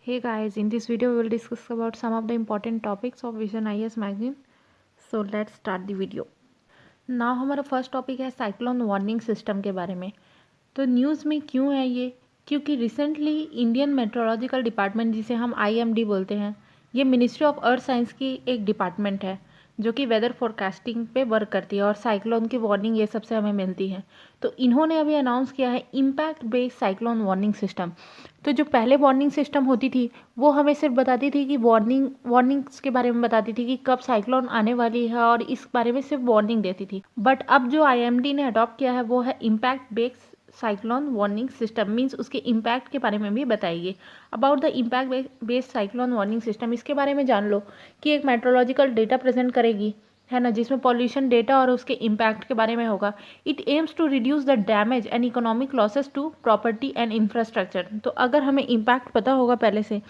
Hey guys, in this video we will discuss about some of the important topics of Vision IAS magazine. So let's start the video. Now हमारा first topic है cyclone warning system के बारे में। तो news में क्यों है ये? क्योंकि रिसेंटली इंडियन मेट्रोलॉजिकल डिपार्टमेंट, जिसे हम IMD बोलते हैं, ये मिनिस्ट्री ऑफ अर्थ साइंस की एक डिपार्टमेंट है जो कि वेदर फोरकास्टिंग पे वर्क करती है और साइक्लोन की वार्निंग ये सबसे हमें मिलती है। तो इन्होंने अभी अनाउंस किया है impact based cyclone warning system. तो जो पहले वार्निंग सिस्टम होती थी वो हमें सिर्फ बताती थी कि वार्निंग्स के बारे में बताती थी कि कब साइक्लोन आने वाली है और इस बारे में सिर्फ वार्निंग देती थी। बट अब जो IMD ने अडॉप्ट किया है वो है impact based cyclone warning system, means उसके इम्पैक्ट के बारे में भी बताइए। About the impact based cyclone warning system, इसके बारे में जान लो कि एक मेट्रोलॉजिकल डेटा प्रेजेंट करेगी, है ना, जिसमें पॉल्यूशन डेटा और उसके इम्पैक्ट के बारे में होगा। It aims to reduce the damage and economic losses to property and infrastructure. तो अगर हमें इम्पैक्ट पता होगा पहले से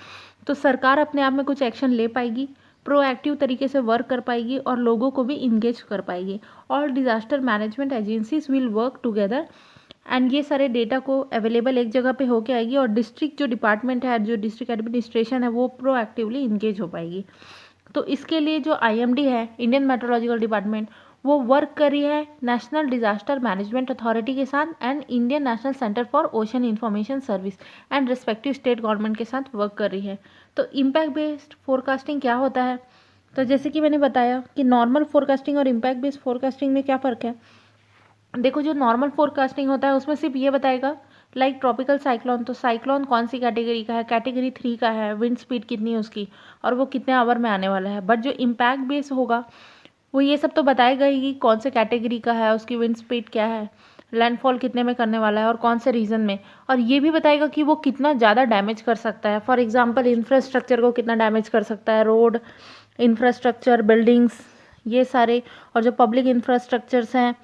तो सरकार अपने आप में कुछ एक्शन ले पाएगी, प्रोएक्टिव तरीके से वर्क कर पाएगी और लोगों को भी इंगेज कर पाएगी। All disaster management agencies will work together and ये सारे डेटा को अवेलेबल एक जगह पे होके आएगी और डिस्ट्रिक्ट जो डिपार्टमेंट है, जो डिस्ट्रिक्ट एडमिनिस्ट्रेशन है, वो प्रोएक्टिवली इंगेज हो पाएगी। तो इसके लिए जो IMD है, इंडियन मेट्रोलॉजिकल डिपार्टमेंट, वो वर्क कर रही है नेशनल डिजास्टर मैनेजमेंट अथॉरिटी के साथ and Indian national centre for ocean information service and respective state government के साथ वर्क कर रही है। तो इम्पैक्ट बेस्ड फोरकास्टिंग क्या होता है? तो जैसे कि मैंने बताया कि नॉर्मल फोरकास्टिंग और इम्पैक्ट बेस्ड फोरकास्टिंग में क्या फ़र्क है। देखो, जो नॉर्मल फोरकास्टिंग होता है उसमें सिर्फ ये बताएगा लाइक ट्रॉपिकल साइक्लोन, तो साइक्लोन कौन सी कैटेगरी का है, कैटेगरी 3 का है, विंड स्पीड कितनी है उसकी और वो कितने आवर में आने वाला है। बट जो इम्पैक्ट बेस होगा वो ये सब तो बताएगा ही कि कौन से कैटेगरी का है, उसकी विंड स्पीड क्या है, लैंडफॉल कितने में करने वाला है और कौन से रीजन में, और ये भी बताएगा कि वो कितना ज़्यादा डैमेज कर सकता है। फॉर एग्जाम्पल इंफ्रास्ट्रक्चर को कितना डैमेज कर सकता है, रोड इंफ्रास्ट्रक्चर, बिल्डिंग्स, ये सारे, और जो पब्लिक इंफ्रास्ट्रक्चर्स हैं,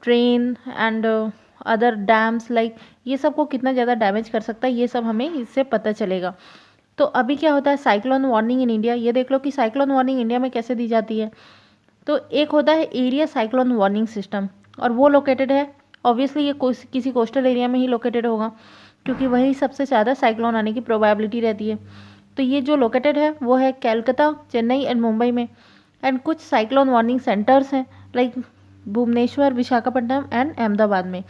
train and other dams like, ये सब को कितना ज़्यादा डैमेज कर सकता है, ये सब हमें इससे पता चलेगा। तो अभी क्या होता है साइक्लोन वार्निंग इन इंडिया, ये देख लो कि साइक्लोन वार्निंग इंडिया में कैसे दी जाती है। तो एक होता है एरिया साइक्लोन वार्निंग सिस्टम और वो लोकेटेड है, ऑब्वियसली ये किसी कोस्टल एरिया में ही लोकेटेड होगा क्योंकि वहीं सबसे ज़्यादा साइक्लोन आने की प्रोबेबिलिटी रहती है। तो ये जो लोकेटेड है वो है कैलकाता, चेन्नई एंड मुंबई में। एंड कुछ साइक्लोन वार्निंग सेंटर्स हैं लाइक भुवनेश्वर, विशाखापट्टनम एंड अहमदाबाद में।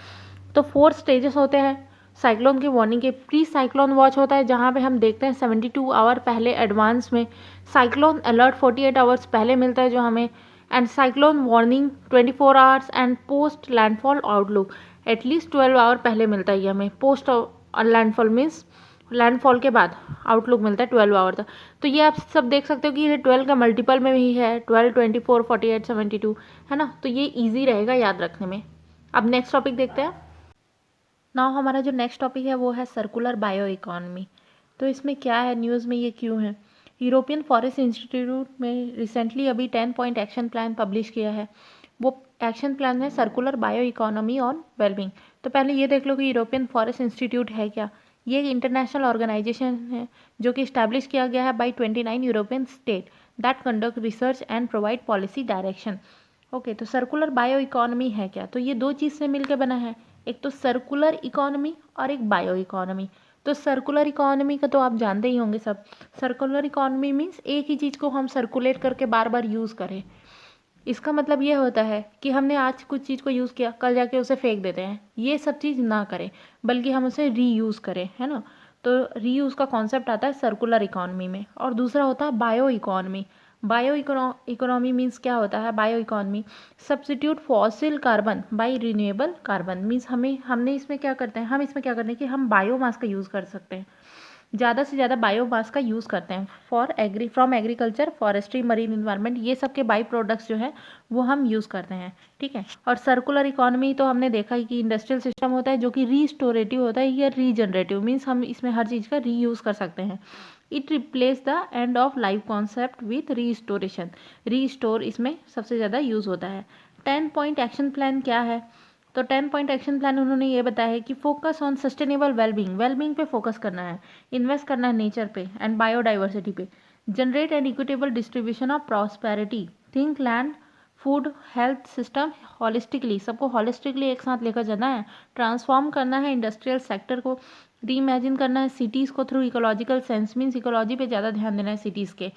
तो 4 स्टेजेस होते हैं साइक्लोन की वार्निंग के। प्री साइक्लोन वॉच होता है जहाँ पे हम देखते हैं 72 आवर पहले एडवांस में। साइक्लोन अलर्ट 48 आवर्स पहले मिलता है जो हमें, and cyclone warning 24 hours and post landfall outlook at least 12 hour पहले मिलता है ये हमें। पोस्ट लैंडफॉल मीन्स लैंडफॉल के बाद आउटलुक मिलता है 12 आवर तक। तो ये आप सब देख सकते हो कि ये 12 का मल्टीपल में भी है, 12, 24, 48, 72, है ना। तो ये ईजी रहेगा याद रखने में। अब नेक्स्ट टॉपिक देखते हैं। नाउ हमारा जो नेक्स्ट टॉपिक है वो है सर्कुलर बायो इकोनॉमी। तो इसमें क्या है, न्यूज़ में ये क्यों है। यूरोपियन फॉरेस्ट इंस्टीट्यूट में रिसेंटली अभी 10 पॉइंट एक्शन प्लान पब्लिश किया है। वो एक्शन प्लान है circular bio economy on wellbeing. तो पहले ये देख लो कि यूरोपियन फॉरेस्ट इंस्टीट्यूट है क्या। ये एक इंटरनेशनल ऑर्गेनाइजेशन है जो कि इस्टेब्लिश किया गया है by 29 European state that conduct research and provide policy direction. Okay, तो सर्कुलर बायो इकोनॉमी है क्या, तो ये दो चीज़ से मिलकर बना है, एक तो सर्कुलर इकोनॉमी और एक बायो इकोनॉमी। तो सर्कुलर इकोनॉमी का तो आप जानते ही होंगे सब। सर्कुलर इकोनॉमी मीन्स एक ही चीज़ को हम सर्कुलेट करके बार बार यूज़ करें। इसका मतलब ये होता है कि हमने आज कुछ चीज़ को यूज़ किया, कल जाके उसे फेंक देते हैं, ये सब चीज़ ना करें बल्कि हम उसे रीयूज़ करें, है ना। तो रीयूज़ का कॉन्सेप्ट आता है सर्कुलर इकोनॉमी में। और दूसरा होता है bio economy. Bio economy means क्या होता है, bio economy substitute fossil carbon bye renewable carbon. Means हमने इसमें क्या करते हैं, हम इसमें क्या करते हैं कि हम बायोमास का यूज़ कर सकते हैं, ज़्यादा से ज़्यादा बायोमास का यूज़ करते हैं from agriculture, forestry, marine environment, ये सब के बाई प्रोडक्ट्स जो है वो हम यूज़ करते हैं, ठीक है। और सर्कुलर इकोनॉमी तो हमने देखा ही कि इंडस्ट्रियल सिस्टम होता है जो कि रीस्टोरेटिव होता है या रीजनरेटिव, मीन्स हम इसमें हर चीज़ का रीयूज़ कर सकते हैं। It replace the end of life concept with restoration. Restore इसमें सबसे ज़्यादा यूज़ होता है। 10 पॉइंट एक्शन प्लान क्या है, तो 10 पॉइंट एक्शन प्लान उन्होंने ये बताया है कि focus on sustainable wellbeing, wellbeing पे फोकस करना है, इन्वेस्ट करना है नेचर पे एंड बायोडाइवर्सिटी पे, generate and equitable distribution of prosperity, think land, food, health system holistically, सबको हॉलिस्टिकली एक साथ लेकर जाना है, ट्रांसफॉर्म करना है इंडस्ट्रियल सेक्टर को रीइमेजिन करना है सिटीज़ को through ecological sense, means ecology पे ज़्यादा ध्यान देना है सिटीज़ के।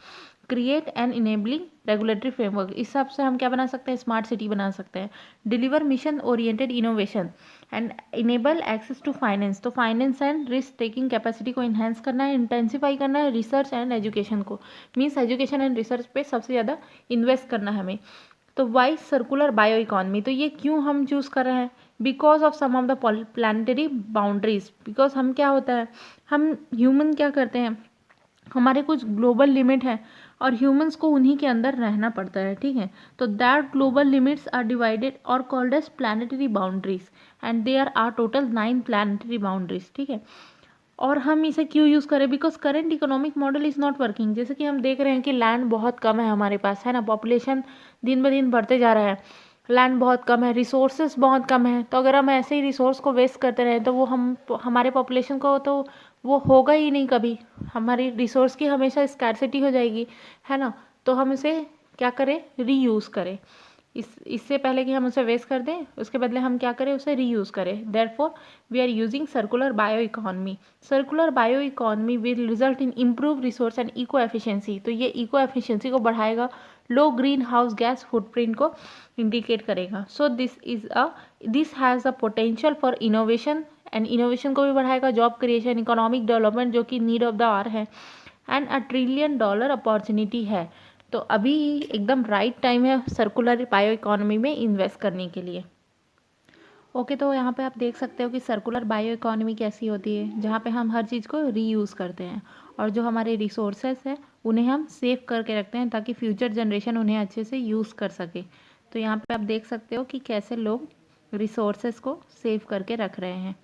Create and enabling regulatory framework, इस हिसाब से हम क्या बना सकते हैं, स्मार्ट सिटी बना सकते हैं। Deliver mission oriented innovation and enable access to finance, तो finance and risk taking capacity को इन्हेंस करना है, इंटेंसिफाई करना है रिसर्च एंड एजुकेशन को, मीन्स एजुकेशन एंड रिसर्च पे सबसे ज़्यादा इन्वेस्ट करना है हमें। तो वाई सर्कुलर बायो इकॉनमी, तो ये क्यों हम चूज़ कर रहे हैं, because of some of the planetary boundaries, because हम क्या होता है, हम ह्यूमन क्या करते हैं, हमारे कुछ ग्लोबल लिमिट है और ह्यूमंस को उन्हीं के अंदर रहना पड़ता है, ठीक है। तो that global limits are divided और called as planetary boundaries and there are total 9 planetary boundaries, ठीक है। और हम इसे क्यों यूज़ करें, because current economic model is not working. जैसे कि हम देख रहे हैं कि लैंड बहुत कम है हमारे पास, है ना, पॉपुलेशन दिन ब दिन बढ़ते जा रहा है, लैंड बहुत कम है, रिसोर्सेज बहुत कम है। तो अगर हम ऐसे ही रिसोर्स को वेस्ट करते रहें तो वो हमारे पॉपुलेशन को तो वो होगा ही नहीं कभी, हमारी रिसोर्स की हमेशा स्कैरसिटी हो जाएगी, है ना। तो हम इसे क्या करें, रीयूज़ करें। इससे पहले कि हम उसे वेस्ट कर दें, उसके बदले हम क्या करें, उसे रीयूज़ करें। Therefore we are using circular bio economy. Circular bio economy will result in improve resource and eco efficiency, तो ये इको एफिशिएंसी को बढ़ाएगा, low greenhouse gas footprint को इंडिकेट करेगा। So this has a potential for innovation and innovation को भी बढ़ाएगा, job creation, economic development जो कि नीड ऑफ द आवर है, एंड $1 ट्रिलियन अपॉर्चुनिटी है। तो अभी एकदम राइट टाइम है सर्कुलर बायो इकोनॉमी में इन्वेस्ट करने के लिए। ओके, तो यहाँ पे आप देख सकते हो कि सर्कुलर बायो इकोनॉमी कैसी होती है, जहाँ पे हम हर चीज़ को रीयूज़ करते हैं और जो हमारे रिसोर्सेज हैं उन्हें हम सेव करके रखते हैं ताकि फ्यूचर जनरेशन उन्हें अच्छे से यूज़ कर सके। तो यहाँ पे आप देख सकते हो कि कैसे लोग रिसोर्सेज को सेव करके रख रहे हैं।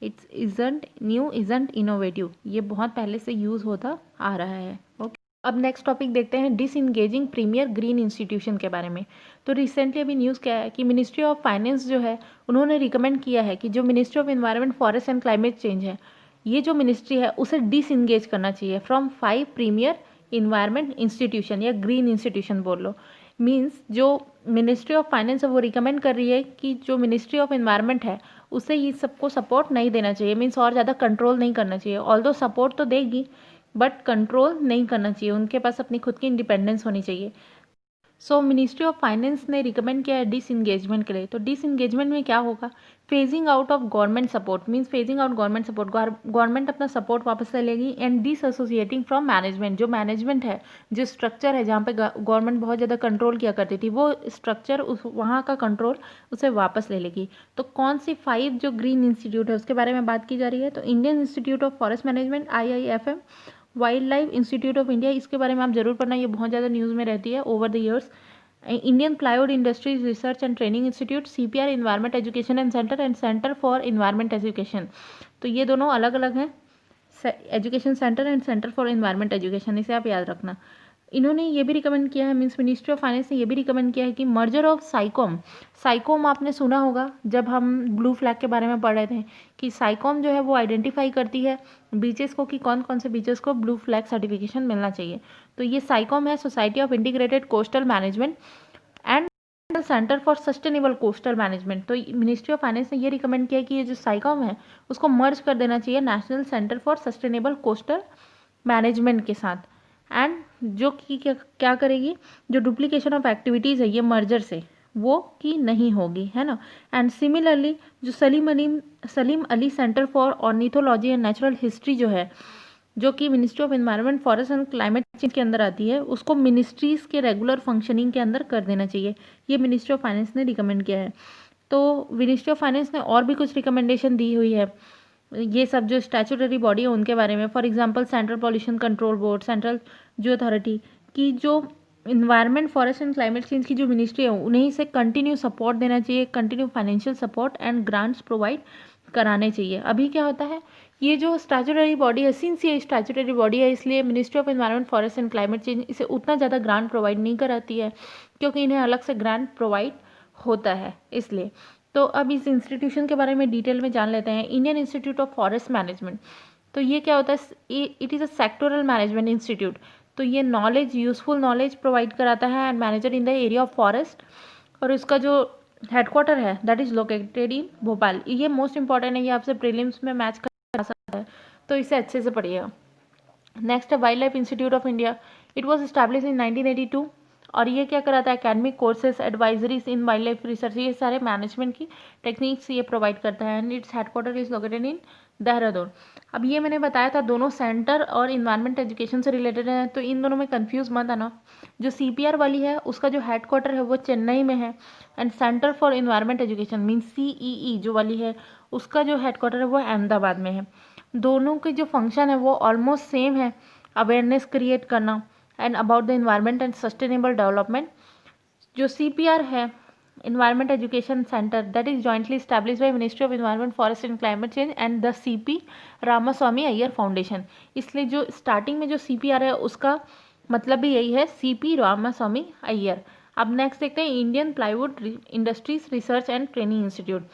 It's isn't new, isn't innovative, ये बहुत पहले से यूज़ होता आ रहा है। ओके, अब नेक्स्ट टॉपिक देखते हैं डिसइंगेजिंग प्रीमियर ग्रीन इंस्टीट्यूशन के बारे में। तो रिसेंटली अभी न्यूज़ क्या है कि मिनिस्ट्री ऑफ फाइनेंस जो है उन्होंने रिकमेंड किया है कि जो ministry of environment, forest and climate change है, ये जो मिनिस्ट्री है उसे डिसइंगेज करना चाहिए फ्रॉम 5 प्रीमियर इन्वायरमेंट इंस्टीट्यूशन या ग्रीन इंस्टीट्यूशन बोल लो। मीन्स जो मिनिस्ट्री ऑफ फाइनेंस है वो रिकमेंड कर रही है कि जो मिनिस्ट्री ऑफ एनवायरनमेंट है उसे ये सबको सपोर्ट नहीं देना चाहिए, मीन्स और ज़्यादा कंट्रोल नहीं करना चाहिए। ऑल्दो सपोर्ट तो देगी बट कंट्रोल नहीं करना चाहिए, उनके पास अपनी खुद की इंडिपेंडेंस होनी चाहिए। सो मिनिस्ट्री ऑफ फाइनेंस ने रिकमेंड किया है डिसइंगेजमेंट के लिए। तो डिसइंगेजमेंट में क्या होगा, phasing out of government support, means phasing out government support, government अपना सपोर्ट वापस ले लेगी, एंड डिसएसोसिएटिंग फ्रॉम मैनेजमेंट, जो मैनेजमेंट है, जो स्ट्रक्चर है जहाँ पे गवर्नमेंट बहुत ज़्यादा कंट्रोल किया करती थी, वो स्ट्रक्चर उस वहाँ का कंट्रोल उसे वापस ले लेगी। तो कौन सी 5 जो ग्रीन इंस्टीट्यूट है उसके बारे में बात की जा रही है, तो Indian institute of forest management IIFM, wild life institute of India, इसके बारे में आप जरूर पढ़ना, ये बहुत ज़्यादा न्यूज़ में रहती है over the years. Indian plywood industries research and training institute, CPR environment education and centre for environment education. तो ये दोनों अलग अलग हैं, education centre and centre for environment education, इसे आप याद रखना। इन्होंने ये भी रिकमेंड किया है, मीन्स मिनिस्ट्री ऑफ फाइनेंस ने ये भी रिकमेंड किया है कि मर्जर ऑफ साइकॉम आपने सुना होगा जब हम ब्लू फ्लैग के बारे में पढ़ रहे थे कि साइकॉम जो है वो आइडेंटिफाई करती है बीचेस को कि कौन कौन से बीचेस को ब्लू फ्लैग सर्टिफिकेशन मिलना चाहिए। तो ये साइकॉम है, society of integrated coastal management and centre for sustainable coastal management. तो मिनिस्ट्री ऑफ फाइनेंस ने ये रिकमेंड किया कि ये जो साइकॉम है उसको मर्ज कर देना चाहिए national centre for sustainable coastal management के साथ, एंड जो कि क्या करेगी, जो डुप्लीकेशन ऑफ एक्टिविटीज़ है ये मर्जर से वो की नहीं होगी, है ना। एंड सिमिलरली जो Salim Ali centre for ornithology and natural history जो है, जो कि ministry of environment, forest and climate change के अंदर आती है, उसको मिनिस्ट्रीज़ के रेगुलर फंक्शनिंग के अंदर कर देना चाहिए, ये मिनिस्ट्री ऑफ फाइनेंस ने रिकमेंड किया है। तो मिनिस्ट्री ऑफ फाइनेंस ने और भी कुछ रिकमेंडेशन दी हुई है, ये सब जो स्टैचुटरी बॉडी है उनके बारे में, for example central pollution control board, central जो अथॉरिटी की जो environment, forest and climate change की जो मिनिस्ट्री है उन्हें से कंटिन्यू सपोर्ट देना चाहिए, continue financial support and grants provide कराने चाहिए। अभी क्या होता है, ये जो स्टैचुटरी बॉडी है, सिंस ये स्टैचुटरी बॉडी है इसलिए ministry of environment, forest and climate change इसे उतना ज़्यादा ग्रांट प्रोवाइड नहीं कराती है क्योंकि इन्हें अलग से ग्रांट प्रोवाइड होता है इसलिए। तो अब इस इंस्टीट्यूशन के बारे में डिटेल में जान लेते हैं। Indian institute of forest management, तो ये क्या होता है, it is a sectoral management institute. तो ये नॉलेज, यूजफुल नॉलेज प्रोवाइड कराता है and manager in the area of forest, और इसका जो हेडक्वार्टर है that is located in Bhopal. ये मोस्ट इंपॉर्टेंट है, ये आपसे प्रीलिम्स में मैच आ सकता है, तो इसे अच्छे से पढ़िएगा। नेक्स्ट है wild life institute of India. It was establish in 1982 और ये क्या कराता है, एकेडमिक कोर्सेज, एडवाइजरीज इन वाइल्ड लाइफ रिसर्च, ये सारे मैनेजमेंट की टेक्निक्स ये प्रोवाइड करता है। And its headquarter is located in Dehradun. अब ये मैंने बताया था दोनों सेंटर और इन्वायरमेंट एजुकेशन से रिलेटेड है, तो इन दोनों में कंफ्यूज मत आना। जो CPR वाली है उसका जो हेडक्वार्टर है वो चेन्नई में है, and centre for environment education mean CEE जो वाली है उसका जो हेडक्वार्टर है वो अहमदाबाद में है। दोनों के जो फंक्शन है वो ऑलमोस्ट सेम है, अवेयरनेस क्रिएट करना and about the environment and sustainable development. जो CPR है environment education centre, that is jointly establish by ministry of environment forest and climate change and the CP Ramaswami Iyer foundation. इसलिए जो starting में जो CPR है उसका मतलब भी यही है, CP रामास्वामी अय्यर। अब नेक्स्ट देखते हैं Indian plywood industries research and training institute.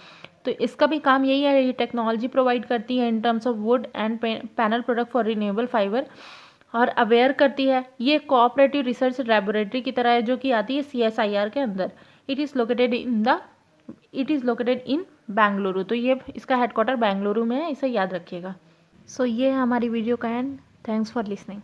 तो इसका भी काम यही है, ये टेक्नोलॉजी प्रोवाइड करती है in terms of would and panel product for renewable fibre, और अवेयर करती है। ये कोऑपरेटिव रिसर्च लैबोरेटरी की तरह है जो कि आती है CSIR के अंदर। It is located in Bengaluru. तो ये इसका हेडक्वार्टर बेंगलुरु में है, इसे याद रखिएगा। सो ये है हमारी वीडियो का एंड। Thanks for listening.